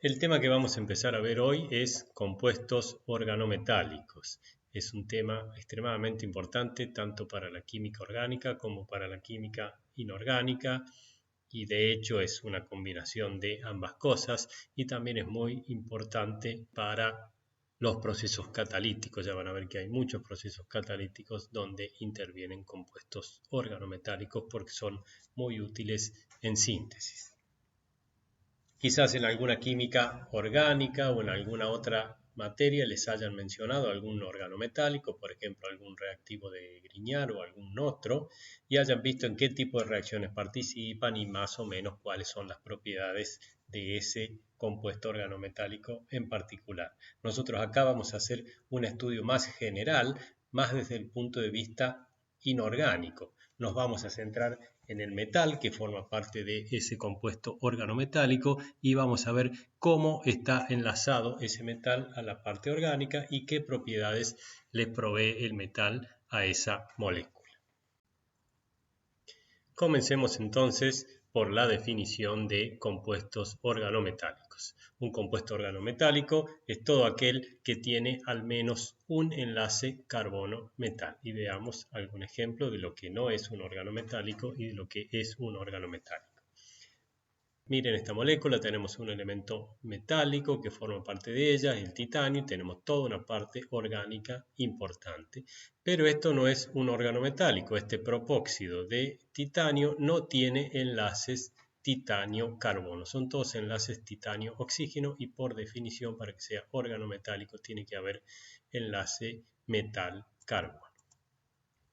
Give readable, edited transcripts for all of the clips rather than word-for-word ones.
El tema que vamos a empezar a ver hoy es compuestos organometálicos. Es un tema extremadamente importante tanto para la química orgánica como para la química inorgánica y de hecho es una combinación de ambas cosas y también es muy importante para los procesos catalíticos. Ya van a ver que hay muchos procesos catalíticos donde intervienen compuestos organometálicos porque son muy útiles en síntesis. Quizás en alguna química orgánica o en alguna otra materia les hayan mencionado algún organometálico, por ejemplo algún reactivo de Grignard o algún otro, y hayan visto en qué tipo de reacciones participan y más o menos cuáles son las propiedades de ese compuesto organometálico en particular. Nosotros acá vamos a hacer un estudio más general, más desde el punto de vista inorgánico. Nos vamos a centrar en el metal que forma parte de ese compuesto organometálico y vamos a ver cómo está enlazado ese metal a la parte orgánica y qué propiedades le provee el metal a esa molécula. Comencemos entonces por la definición de compuestos organometálicos. Un compuesto organometálico es todo aquel que tiene al menos un enlace carbono-metal. Y veamos algún ejemplo de lo que no es un organometálico y de lo que es un organometálico. Miren esta molécula, tenemos un elemento metálico que forma parte de ella, el titanio, y tenemos toda una parte orgánica importante. Pero esto no es un organometálico, este propóxido de titanio no tiene enlaces titanio-carbono, son todos enlaces titanio-oxígeno y por definición para que sea organometálico tiene que haber enlace metal-carbono.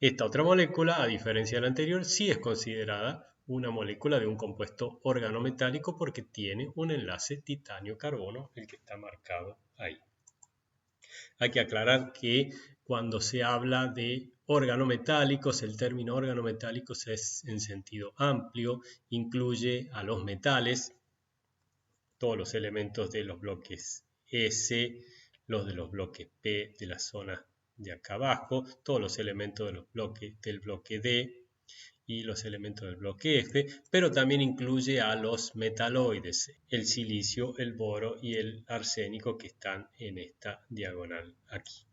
Esta otra molécula, a diferencia de la anterior, sí es considerada una molécula de un compuesto organometálico porque tiene un enlace titanio-carbono, el que está marcado ahí. Hay que aclarar que cuando se habla de organometálicos, el término organometálicos es en sentido amplio, incluye a los metales, todos los elementos de los bloques S, los de los bloques P de la zona de acá abajo, todos los elementos de los bloques del bloque D y los elementos del bloque F, pero también incluye a los metaloides, el silicio, el boro y el arsénico que están en esta diagonal aquí.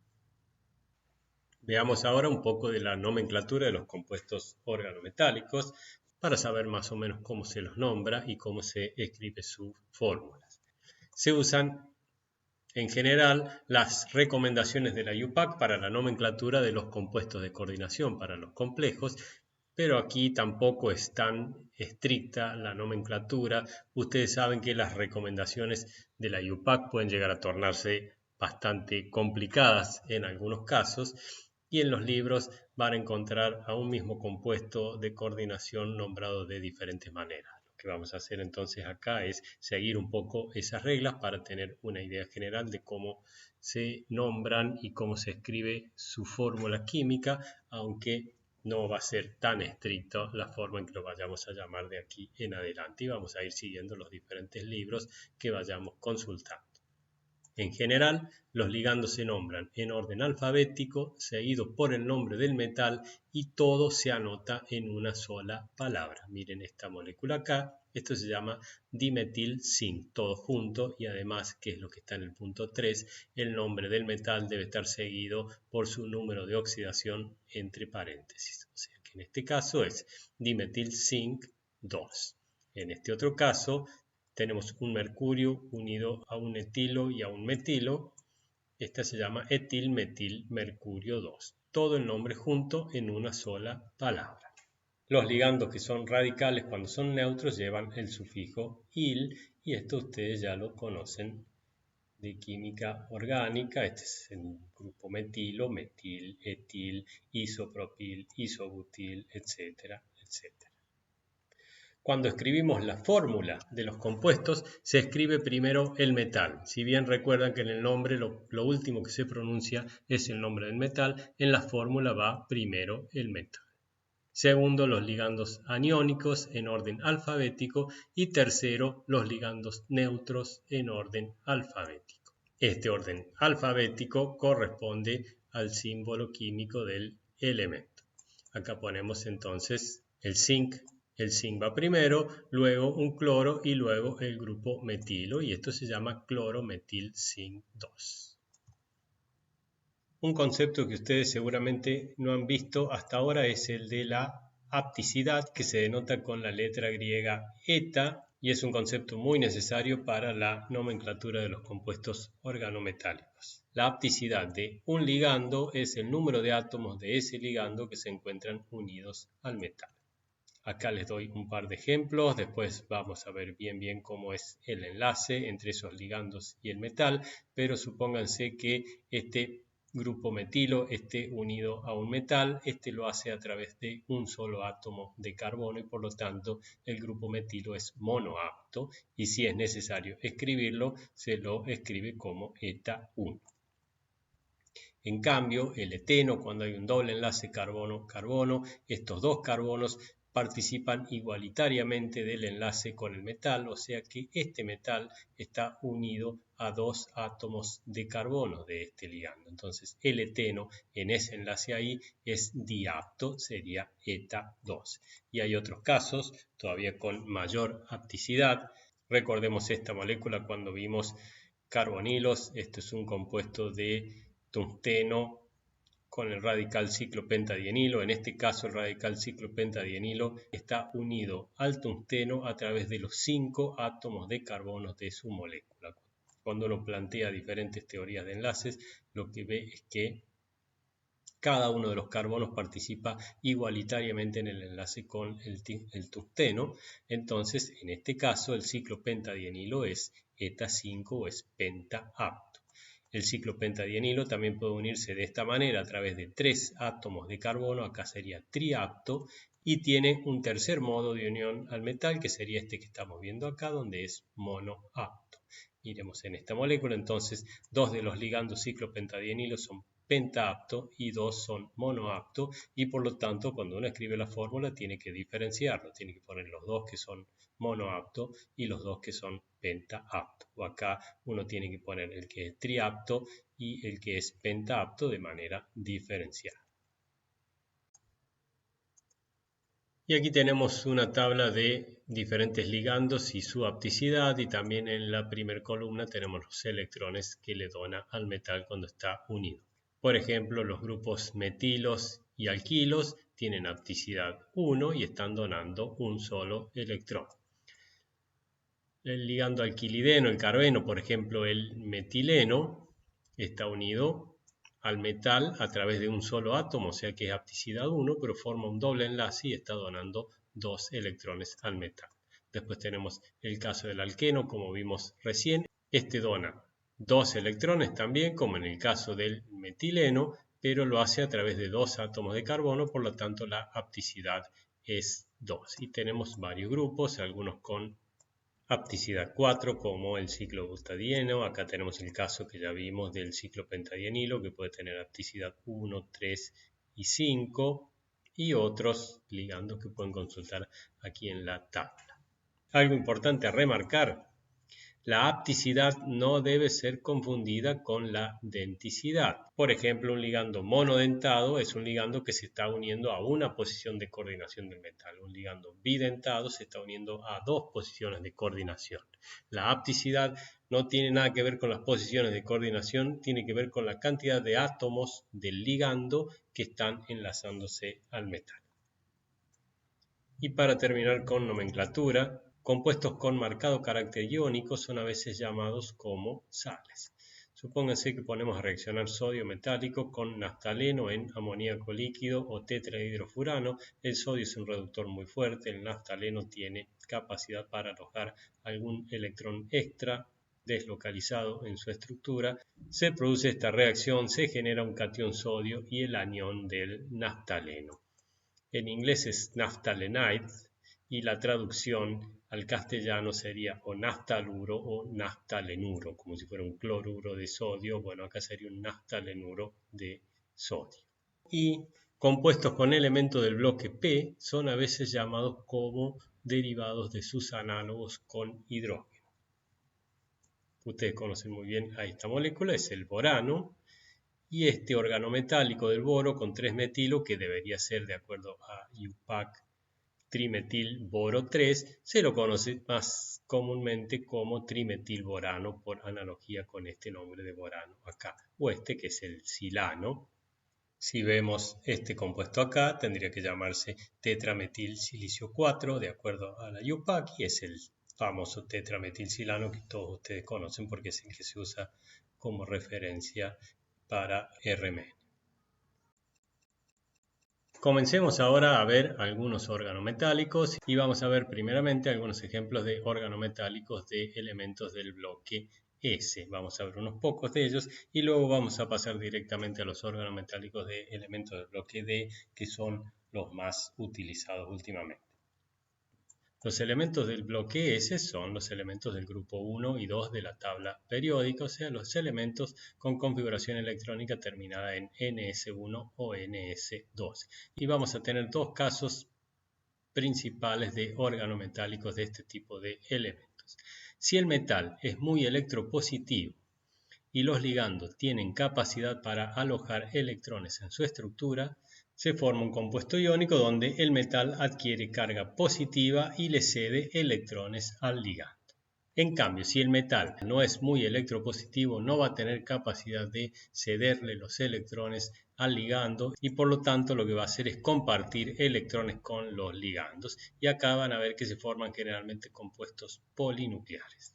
Veamos ahora un poco de la nomenclatura de los compuestos organometálicos para saber más o menos cómo se los nombra y cómo se escribe sus fórmulas. Se usan en general las recomendaciones de la IUPAC para la nomenclatura de los compuestos de coordinación para los complejos, pero aquí tampoco es tan estricta la nomenclatura. Ustedes saben que las recomendaciones de la IUPAC pueden llegar a tornarse bastante complicadas en algunos casos y en los libros van a encontrar a un mismo compuesto de coordinación nombrado de diferentes maneras. Lo que vamos a hacer entonces acá es seguir un poco esas reglas para tener una idea general de cómo se nombran y cómo se escribe su fórmula química, aunque no va a ser tan estricto la forma en que lo vayamos a llamar de aquí en adelante y vamos a ir siguiendo los diferentes libros que vayamos consultando. En general, los ligandos se nombran en orden alfabético, seguido por el nombre del metal y todo se anota en una sola palabra. Miren esta molécula acá, esto se llama dimetil zinc, todo junto y además, que es lo que está en el punto 3, el nombre del metal debe estar seguido por su número de oxidación entre paréntesis. O sea que en este caso es dimetil zinc 2. En este otro caso, tenemos un mercurio unido a un etilo y a un metilo. Esta se llama etilmetilmercurio 2. Todo el nombre junto en una sola palabra. Los ligandos que son radicales cuando son neutros llevan el sufijo -il y esto ustedes ya lo conocen de química orgánica. Este es el grupo metilo, metil, etil, isopropil, isobutil, etcétera, etcétera. Cuando escribimos la fórmula de los compuestos, se escribe primero el metal. Si bien recuerdan que en el nombre lo último que se pronuncia es el nombre del metal, en la fórmula va primero el metal. Segundo, los ligandos aniónicos en orden alfabético y tercero, los ligandos neutros en orden alfabético. Este orden alfabético corresponde al símbolo químico del elemento. Acá ponemos entonces el zinc El zinc va primero, luego un cloro y luego el grupo metilo, y esto se llama clorometil-zinc 2. Un concepto que ustedes seguramente no han visto hasta ahora es el de la hapticidad, que se denota con la letra griega eta, y es un concepto muy necesario para la nomenclatura de los compuestos organometálicos. La hapticidad de un ligando es el número de átomos de ese ligando que se encuentran unidos al metal. Acá les doy un par de ejemplos, después vamos a ver bien cómo es el enlace entre esos ligandos y el metal, pero supónganse que este grupo metilo esté unido a un metal, este lo hace a través de un solo átomo de carbono y por lo tanto el grupo metilo es monoapto y si es necesario escribirlo, se lo escribe como eta 1. En cambio, el eteno, cuando hay un doble enlace carbono-carbono, estos dos carbonos participan igualitariamente del enlace con el metal, o sea que este metal está unido a dos átomos de carbono de este ligando. Entonces, el eteno en ese enlace ahí es diapto, sería eta 2. Y hay otros casos, todavía con mayor hapticidad. Recordemos esta molécula cuando vimos carbonilos. Esto es un compuesto de tungsteno con el radical ciclopentadienilo. En este caso el radical ciclopentadienilo está unido al tungsteno a través de los 5 átomos de carbono de su molécula. Cuando uno plantea diferentes teorías de enlaces, lo que ve es que cada uno de los carbonos participa igualitariamente en el enlace con el tungsteno. Entonces, en este caso, el ciclopentadienilo es eta 5 o es pentaapto. El ciclopentadienilo también puede unirse de esta manera a través de 3 átomos de carbono, acá sería triapto, y tiene un tercer modo de unión al metal, que sería este que estamos viendo acá, donde es monoapto. Miremos en esta molécula, entonces, 2 de los ligandos ciclopentadienilo son pentaapto y 2 son monoapto, y por lo tanto, cuando uno escribe la fórmula, tiene que diferenciarlo, tiene que poner los 2 que son monoapto y los 2 que son pentaapto. O acá uno tiene que poner el que es triapto y el que es pentaapto de manera diferenciada. Y aquí tenemos una tabla de diferentes ligandos y su hapticidad, y también en la primera columna tenemos los electrones que le dona al metal cuando está unido. Por ejemplo, los grupos metilos y alquilos tienen hapticidad 1 y están donando un solo electrón. El ligando alquilideno, el carbeno, por ejemplo, el metileno, está unido al metal a través de un solo átomo, o sea que es hapticidad 1, pero forma un doble enlace y está donando 2 electrones al metal. Después tenemos el caso del alqueno, como vimos recién. Este dona 2 electrones también, como en el caso del metileno, pero lo hace a través de 2 átomos de carbono, por lo tanto la hapticidad es 2. Y tenemos varios grupos, algunos con hapticidad 4, como el ciclobutadieno. Acá tenemos el caso que ya vimos del ciclopentadienilo, que puede tener hapticidad 1, 3 y 5, y otros ligandos que pueden consultar aquí en la tabla. Algo importante a remarcar: la hapticidad no debe ser confundida con la denticidad. Por ejemplo, un ligando monodentado es un ligando que se está uniendo a una posición de coordinación del metal. Un ligando bidentado se está uniendo a 2 posiciones de coordinación. La hapticidad no tiene nada que ver con las posiciones de coordinación, tiene que ver con la cantidad de átomos del ligando que están enlazándose al metal. Y para terminar con nomenclatura, compuestos con marcado carácter iónico son a veces llamados como sales. Supónganse que ponemos a reaccionar sodio metálico con naftaleno en amoníaco líquido o tetrahidrofurano. El sodio es un reductor muy fuerte, el naftaleno tiene capacidad para alojar algún electrón extra deslocalizado en su estructura. Se produce esta reacción, se genera un catión sodio y el anión del naftaleno. En inglés es naphthalenide y la traducción al castellano sería o naftaluro o naftalenuro, como si fuera un cloruro de sodio. Bueno, acá sería un naftalenuro de sodio. Y compuestos con elementos del bloque P son a veces llamados como derivados de sus análogos con hidrógeno. Ustedes conocen muy bien a esta molécula, es el borano. Y este organometálico del boro con 3-metilo, que debería ser, de acuerdo a IUPAC, trimetilboro 3, se lo conoce más comúnmente como trimetilborano por analogía con este nombre de borano acá, o este que es el silano. Si vemos este compuesto acá, tendría que llamarse tetrametilsilicio 4, de acuerdo a la IUPAC, y es el famoso tetrametilsilano que todos ustedes conocen porque es el que se usa como referencia para RMN. Comencemos ahora a ver algunos organometálicos y vamos a ver primeramente algunos ejemplos de organometálicos de elementos del bloque S. Vamos a ver unos pocos de ellos y luego vamos a pasar directamente a los organometálicos de elementos del bloque D, que son los más utilizados últimamente. Los elementos del bloque S son los elementos del grupo 1 y 2 de la tabla periódica, o sea, los elementos con configuración electrónica terminada en NS1 o NS2. Y vamos a tener dos casos principales de organometálicos de este tipo de elementos. Si el metal es muy electropositivo y los ligandos tienen capacidad para alojar electrones en su estructura, se forma un compuesto iónico donde el metal adquiere carga positiva y le cede electrones al ligando. En cambio, si el metal no es muy electropositivo, no va a tener capacidad de cederle los electrones al ligando y por lo tanto lo que va a hacer es compartir electrones con los ligandos. Y acá van a ver que se forman generalmente compuestos polinucleares.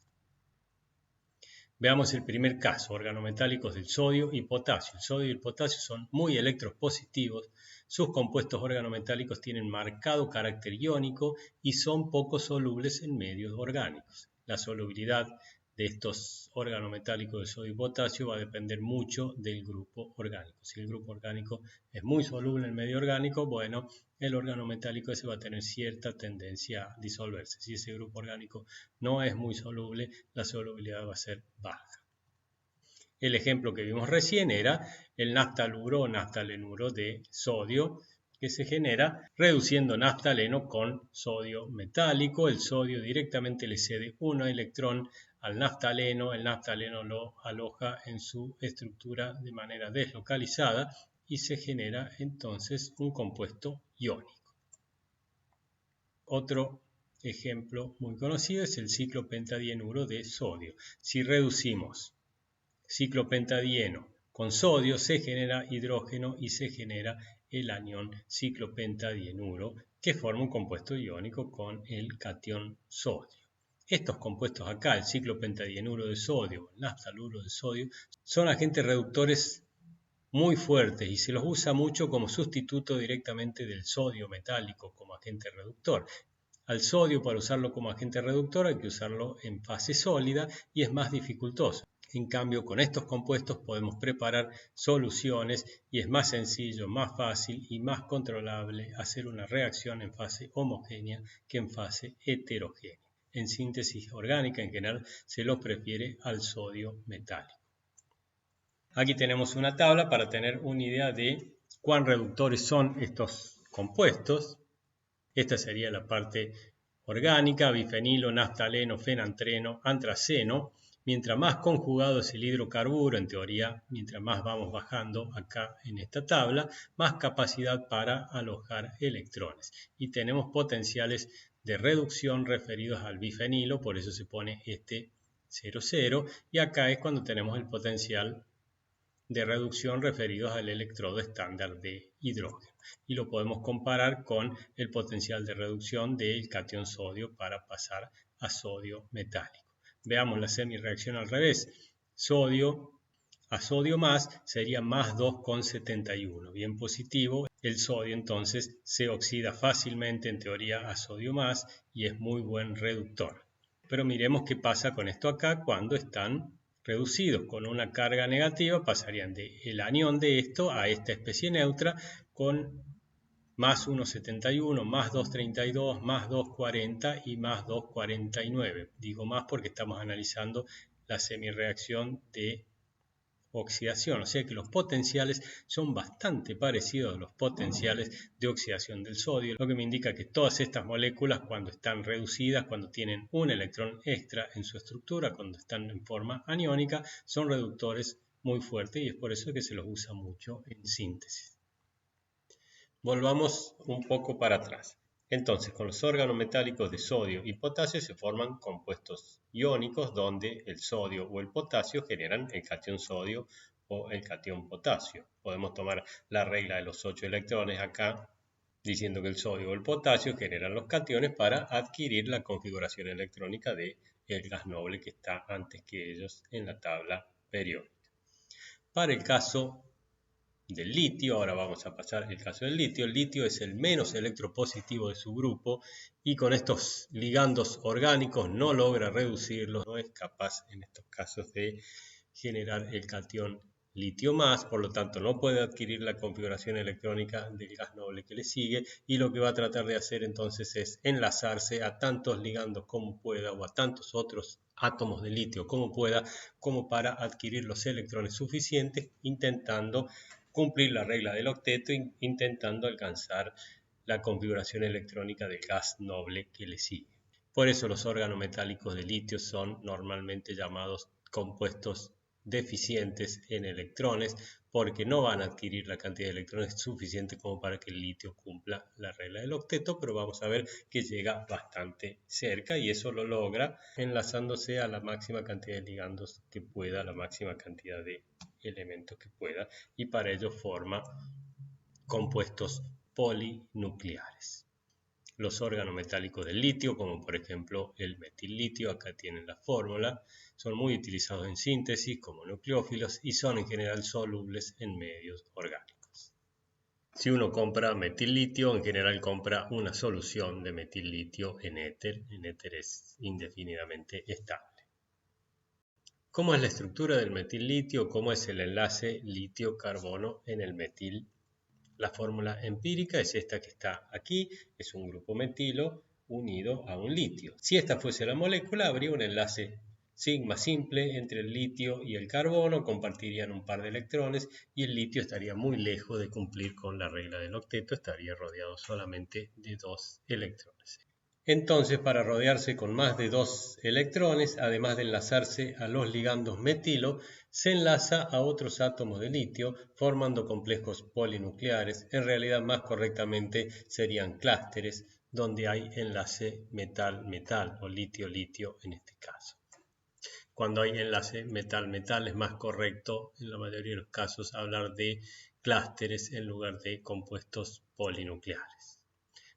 Veamos el primer caso, organometálicos del sodio y potasio. El sodio y el potasio son muy electropositivos, sus compuestos organometálicos tienen marcado carácter iónico y son poco solubles en medios orgánicos. La solubilidad de estos organometálicos de sodio y potasio va a depender mucho del grupo orgánico. Si el grupo orgánico es muy soluble en medio orgánico, bueno, el organometálico ese va a tener cierta tendencia a disolverse. Si ese grupo orgánico no es muy soluble, la solubilidad va a ser baja. El ejemplo que vimos recién era el naftaluro o naftalenuro de sodio, que se genera reduciendo naftaleno con sodio metálico. El sodio directamente le cede un electrón al naftaleno, el naftaleno lo aloja en su estructura de manera deslocalizada y se genera entonces un compuesto iónico. Otro ejemplo muy conocido es el ciclopentadienuro de sodio. Si reducimos ciclopentadieno con sodio, se genera hidrógeno y se genera el anión ciclopentadienuro, que forma un compuesto iónico con el catión sodio. Estos compuestos acá, el ciclopentadienuro de sodio, el naftaluro de sodio, son agentes reductores muy fuertes y se los usa mucho como sustituto directamente del sodio metálico como agente reductor. Al sodio, para usarlo como agente reductor, hay que usarlo en fase sólida y es más dificultoso. En cambio, con estos compuestos podemos preparar soluciones y es más sencillo, más fácil y más controlable hacer una reacción en fase homogénea que en fase heterogénea. En síntesis orgánica, en general, se los prefiere al sodio metálico. Aquí tenemos una tabla para tener una idea de cuán reductores son estos compuestos. Esta sería la parte orgánica, bifenilo, naftaleno, fenantreno, antraceno. Mientras más conjugado es el hidrocarburo, en teoría, mientras más vamos bajando acá en esta tabla, más capacidad para alojar electrones. Y tenemos potenciales de reducción referidos al bifenilo, por eso se pone este 0,0. Y acá es cuando tenemos el potencial de reducción referidos al electrodo estándar de hidrógeno. Y lo podemos comparar con el potencial de reducción del catión sodio para pasar a sodio metálico. Veamos la semireacción al revés. Sodio a sodio más sería más 2,71. Bien positivo. El sodio entonces se oxida fácilmente en teoría a sodio más y es muy buen reductor. Pero miremos qué pasa con esto acá cuando están reducidos con una carga negativa, pasarían del anión de esto a esta especie neutra con más 1,71, más 2,32, más 2,40 y más 2,49. Digo más porque estamos analizando la semireacción de oxidación, o sea que los potenciales son bastante parecidos a los potenciales de oxidación del sodio, lo que me indica que todas estas moléculas cuando están reducidas, cuando tienen un electrón extra en su estructura, cuando están en forma aniónica, son reductores muy fuertes y es por eso que se los usa mucho en síntesis. Volvamos un poco para atrás. Entonces, con los organometálicos de sodio y potasio se forman compuestos iónicos donde el sodio o el potasio generan el catión sodio o el catión potasio. Podemos tomar la regla de los 8 electrones acá, diciendo que el sodio o el potasio generan los cationes para adquirir la configuración electrónica del gas noble que está antes que ellos en la tabla periódica. Para el caso del litio, ahora vamos a pasar al caso del litio. El litio es el menos electropositivo de su grupo y con estos ligandos orgánicos no logra reducirlos, no es capaz en estos casos de generar el catión litio más, por lo tanto no puede adquirir la configuración electrónica del gas noble que le sigue y lo que va a tratar de hacer entonces es enlazarse a tantos ligandos como pueda o a tantos otros átomos de litio como pueda, como para adquirir los electrones suficientes, intentando cumplir la regla del octeto, intentando alcanzar la configuración electrónica del gas noble que le sigue. Por eso los organometálicos de litio son normalmente llamados compuestos deficientes en electrones, porque no van a adquirir la cantidad de electrones suficiente como para que el litio cumpla la regla del octeto, pero vamos a ver que llega bastante cerca y eso lo logra enlazándose a la máxima cantidad de ligandos que pueda, la máxima cantidad de elementos que pueda, y para ello forma compuestos polinucleares. Los organometálicos del litio, como por ejemplo el metil-litio, acá tienen la fórmula, son muy utilizados en síntesis como nucleófilos y son en general solubles en medios orgánicos. Si uno compra metil-litio, en general compra una solución de metil-litio en éter. En éter es indefinidamente estable. ¿Cómo es la estructura del metil-litio? ¿Cómo es el enlace litio-carbono en el metil? La fórmula empírica es esta que está aquí, es un grupo metilo unido a un litio. Si esta fuese la molécula, habría un enlace sigma simple entre el litio y el carbono, compartirían un par de electrones y el litio estaría muy lejos de cumplir con la regla del octeto, estaría rodeado solamente de 2 electrones. Entonces, para rodearse con más de 2 electrones, además de enlazarse a los ligandos metilo, se enlaza a otros átomos de litio formando complejos polinucleares. En realidad, más correctamente, serían clústeres donde hay enlace metal-metal o litio-litio en este caso. Cuando hay enlace metal-metal es más correcto en la mayoría de los casos hablar de clústeres en lugar de compuestos polinucleares.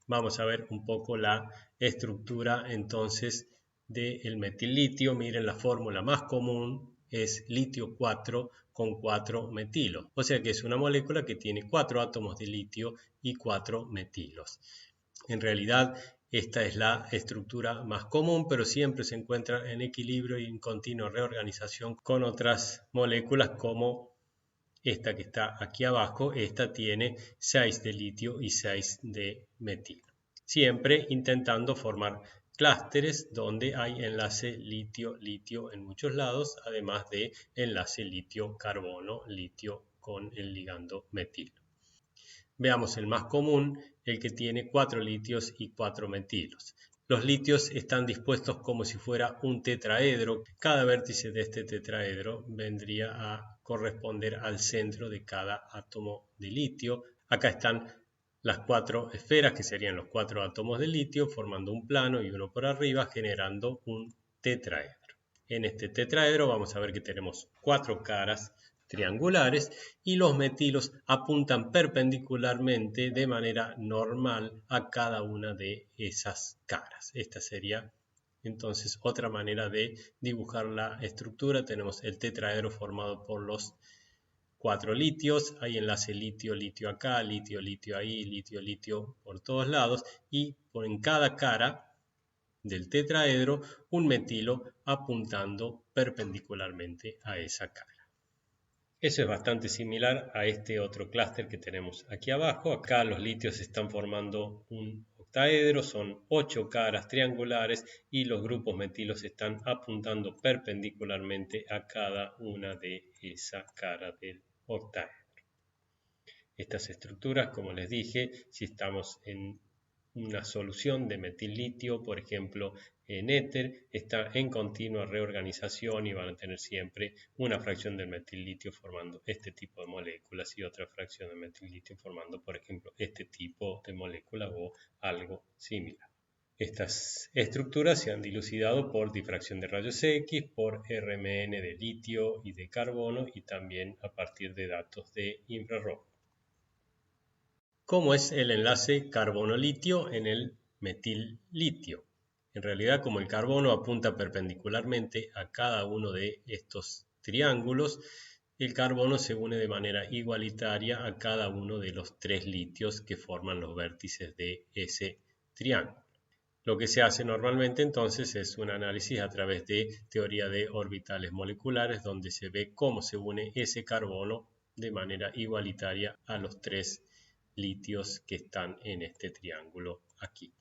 Vamos a ver un poco la estructura entonces del metil-litio. Miren, la fórmula más común es litio 4 con 4 metilos. O sea que es una molécula que tiene 4 átomos de litio y 4 metilos. En realidad esta es la estructura más común, pero siempre se encuentra en equilibrio y en continua reorganización con otras moléculas como esta que está aquí abajo. Esta tiene 6 de litio y 6 de metilo. Siempre intentando formar clústeres donde hay enlace litio-litio en muchos lados, además de enlace litio-carbono, litio con el ligando metilo. Veamos el más común, el que tiene 4 litios y 4 metilos. Los litios están dispuestos como si fuera un tetraedro. Cada vértice de este tetraedro vendría a corresponder al centro de cada átomo de litio. Acá están las 4 esferas, que serían los 4 átomos de litio, formando un plano y uno por arriba, generando un tetraedro. En este tetraedro vamos a ver que tenemos 4 caras triangulares y los metilos apuntan perpendicularmente de manera normal a cada una de esas caras. Esta sería entonces otra manera de dibujar la estructura. Tenemos el tetraedro formado por los 4 litios, hay enlace litio-litio acá, litio-litio ahí, litio-litio por todos lados y en cada cara del tetraedro un metilo apuntando perpendicularmente a esa cara. Eso es bastante similar a este otro clúster que tenemos aquí abajo. Acá los litios están formando un octaedro, son 8 caras triangulares y los grupos metilos están apuntando perpendicularmente a cada una de esas caras del octaedro. Estas estructuras, como les dije, si estamos en una solución de metil-litio, por ejemplo, en éter, está en continua reorganización y van a tener siempre una fracción del metil-litio formando este tipo de moléculas y otra fracción de metil-litio formando, por ejemplo, este tipo de molécula o algo similar. Estas estructuras se han dilucidado por difracción de rayos X, por RMN de litio y de carbono y también a partir de datos de infrarrojo. ¿Cómo es el enlace carbono-litio en el metil-litio? En realidad, como el carbono apunta perpendicularmente a cada uno de estos triángulos, el carbono se une de manera igualitaria a cada uno de los tres litios que forman los vértices de ese triángulo. Lo que se hace normalmente entonces es un análisis a través de teoría de orbitales moleculares donde se ve cómo se une ese carbono de manera igualitaria a los tres litios que están en este triángulo aquí.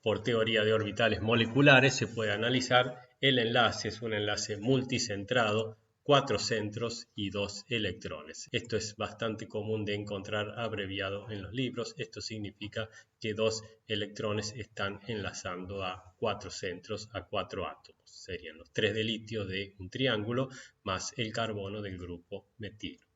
Por teoría de orbitales moleculares se puede analizar el enlace, es un enlace multicentrado, 4 centros y 2 electrones. Esto es bastante común de encontrar abreviado en los libros. Esto significa que 2 electrones están enlazando a 4 centros, a 4 átomos. Serían los 3 de litio de un triángulo más el carbono del grupo metilo.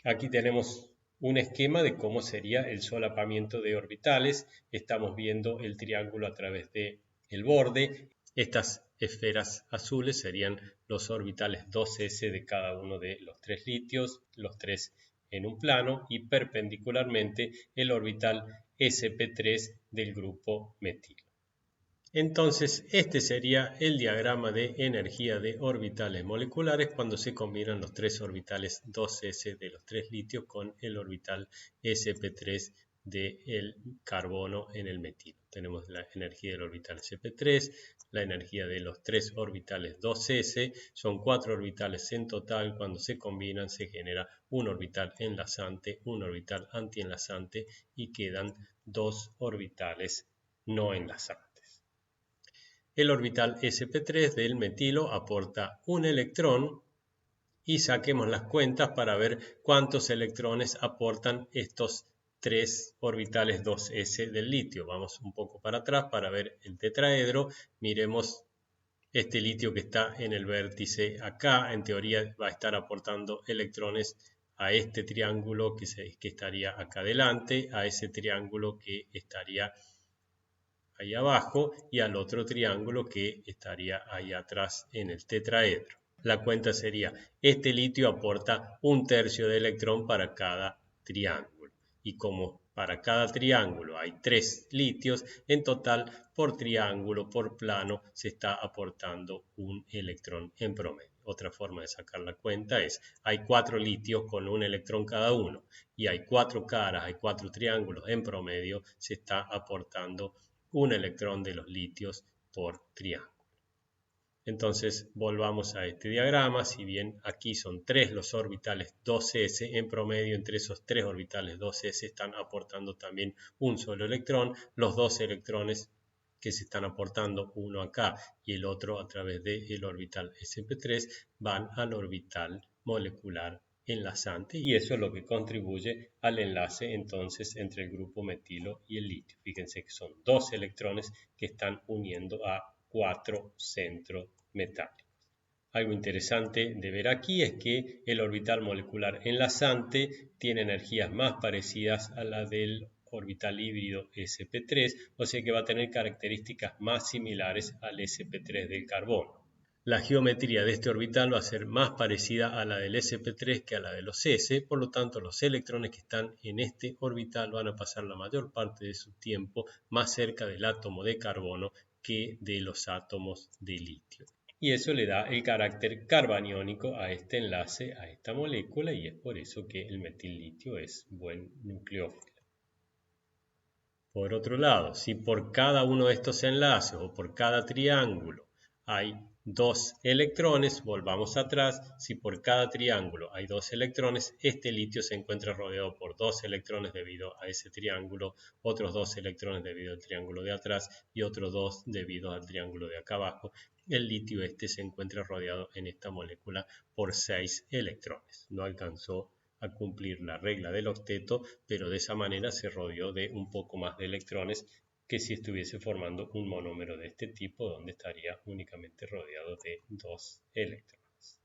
Aquí tenemos un esquema de cómo sería el solapamiento de orbitales. Estamos viendo el triángulo a través del borde. Estas esferas azules serían los orbitales 2s de cada uno de los tres litios, los tres en un plano, y perpendicularmente el orbital sp3 del grupo metilo. Entonces, este sería el diagrama de energía de orbitales moleculares cuando se combinan los tres orbitales 2s de los tres litios con el orbital sp3 del carbono en el metilo. Tenemos la energía del orbital sp3, la energía de los tres orbitales 2s, son 4 orbitales en total, cuando se combinan se genera un orbital enlazante, un orbital antienlazante y quedan 2 orbitales no enlazantes. El orbital sp3 del metilo aporta un electrón y saquemos las cuentas para ver cuántos electrones aportan estos tres orbitales 2s del litio. Vamos un poco para atrás para ver el tetraedro. Miremos este litio que está en el vértice acá. En teoría va a estar aportando electrones a este triángulo que estaría acá adelante, a ese triángulo que estaría ahí abajo y al otro triángulo que estaría ahí atrás en el tetraedro. La cuenta sería, este litio aporta 1/3 de electrón para cada triángulo. Y como para cada triángulo hay 3 litios, en total por triángulo, por plano, se está aportando un electrón en promedio. Otra forma de sacar la cuenta es, hay 4 litios con un electrón cada uno y hay 4 caras, hay 4 triángulos en promedio, se está aportando un electrón de los litios por triángulo. Entonces volvamos a este diagrama. Si bien aquí son 3 los orbitales 2s, en promedio entre esos 3 orbitales 2s están aportando también un solo electrón. Los 2 electrones que se están aportando, uno acá y el otro a través del orbital sp3, van al orbital molecular enlazante y eso es lo que contribuye al enlace entonces entre el grupo metilo y el litio. Fíjense que son 2 electrones que están uniendo a 4 centros metálicos. Algo interesante de ver aquí es que el orbital molecular enlazante tiene energías más parecidas a la del orbital híbrido sp3, o sea que va a tener características más similares al sp3 del carbono. La geometría de este orbital va a ser más parecida a la del sp3 que a la de los s, por lo tanto los electrones que están en este orbital van a pasar la mayor parte de su tiempo más cerca del átomo de carbono que de los átomos de litio. Y eso le da el carácter carbaniónico a este enlace, a esta molécula, y es por eso que el metil-litio es buen nucleófilo. Por otro lado, si por cada uno de estos enlaces o por cada triángulo hay 2 electrones, volvamos atrás, si por cada triángulo hay 2 electrones, este litio se encuentra rodeado por 2 electrones debido a ese triángulo, otros 2 electrones debido al triángulo de atrás y otros 2 debido al triángulo de acá abajo. El litio se encuentra rodeado en esta molécula por 6 electrones. No alcanzó a cumplir la regla del octeto, pero de esa manera se rodeó de un poco más de electrones que si estuviese formando un monómero de este tipo, donde estaría únicamente rodeado de 2 electrones.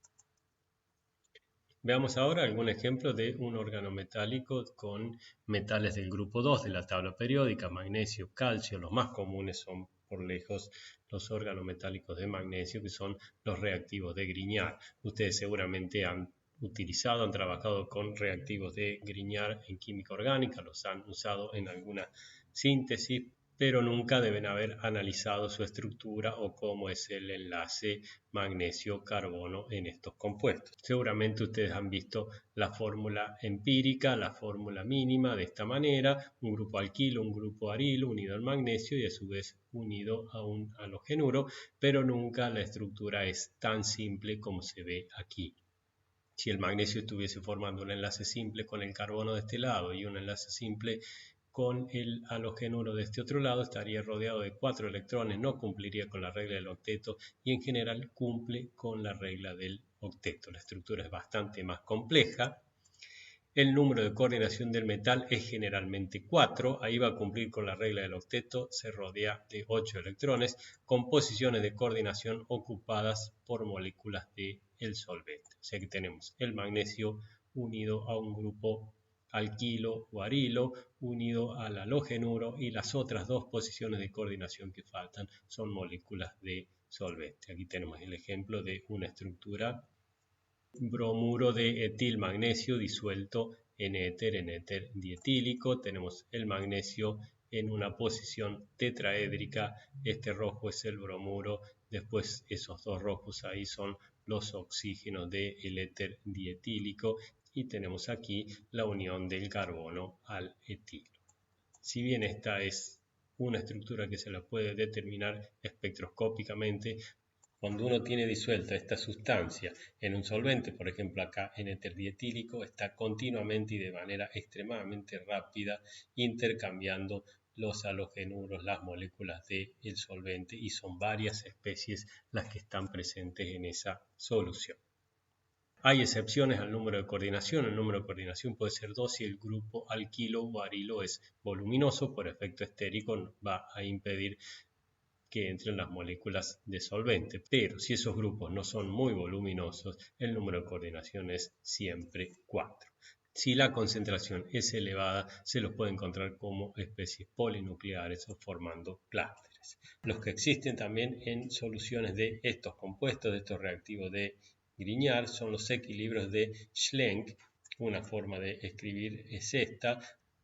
Veamos ahora algún ejemplo de un organometálico con metales del grupo 2 de la tabla periódica, magnesio, calcio. Los más comunes son por lejos los organometálicos de magnesio, que son los reactivos de Grignard. Ustedes seguramente han trabajado con reactivos de Grignard en química orgánica, los han usado en alguna síntesis, pero nunca deben haber analizado su estructura o cómo es el enlace magnesio-carbono en estos compuestos. Seguramente ustedes han visto la fórmula empírica, la fórmula mínima de esta manera: un grupo alquilo, un grupo arilo unido al magnesio y a su vez unido a un halogenuro, pero nunca la estructura es tan simple como se ve aquí. Si el magnesio estuviese formando un enlace simple con el carbono de este lado y un enlace simple con el halogenuro de este otro lado, estaría rodeado de 4 electrones, no cumpliría con la regla del octeto y en general cumple con la regla del octeto. La estructura es bastante más compleja. El número de coordinación del metal es generalmente 4, ahí va a cumplir con la regla del octeto, se rodea de 8 electrones con posiciones de coordinación ocupadas por moléculas del solvente. O sea que tenemos el magnesio unido a un grupo alquilo o arilo, unido al halogenuro, y las otras dos posiciones de coordinación que faltan son moléculas de solvente. Aquí tenemos el ejemplo de una estructura: bromuro de etil magnesio disuelto en éter dietílico. Tenemos el magnesio en una posición tetraédrica, este rojo es el bromuro, después esos dos rojos ahí son los oxígenos del éter dietílico y tenemos aquí la unión del carbono al etilo. Si bien esta es una estructura que se la puede determinar espectroscópicamente, cuando uno tiene disuelta esta sustancia en un solvente, por ejemplo acá en éter dietílico, está continuamente y de manera extremadamente rápida intercambiando los halogenuros, las moléculas del solvente, y son varias especies las que están presentes en esa solución. Hay excepciones al número de coordinación. El número de coordinación puede ser 2 si el grupo alquilo o arilo es voluminoso. Por efecto estérico va a impedir que entren las moléculas de solvente, pero si esos grupos no son muy voluminosos, el número de coordinación es siempre 4. Si la concentración es elevada, se los puede encontrar como especies polinucleares o formando clústeres. Los que existen también en soluciones de estos compuestos, de estos reactivos de Grignard, son los equilibrios de Schlenk. Una forma de escribir es esta: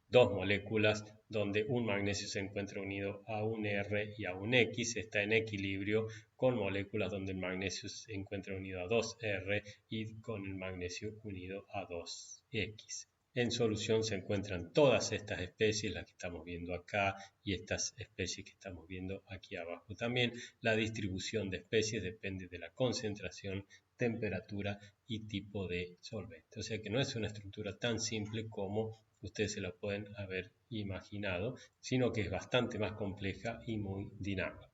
dos moléculas donde un magnesio se encuentra unido a un R y a un X, está en equilibrio con moléculas donde el magnesio se encuentra unido a 2R y con el magnesio unido a 2X. En solución se encuentran todas estas especies, las que estamos viendo acá y estas especies que estamos viendo aquí abajo. También la distribución de especies depende de la concentración, temperatura y tipo de solvente. O sea que no es una estructura tan simple como ustedes se la pueden haber imaginado, sino que es bastante más compleja y muy dinámica.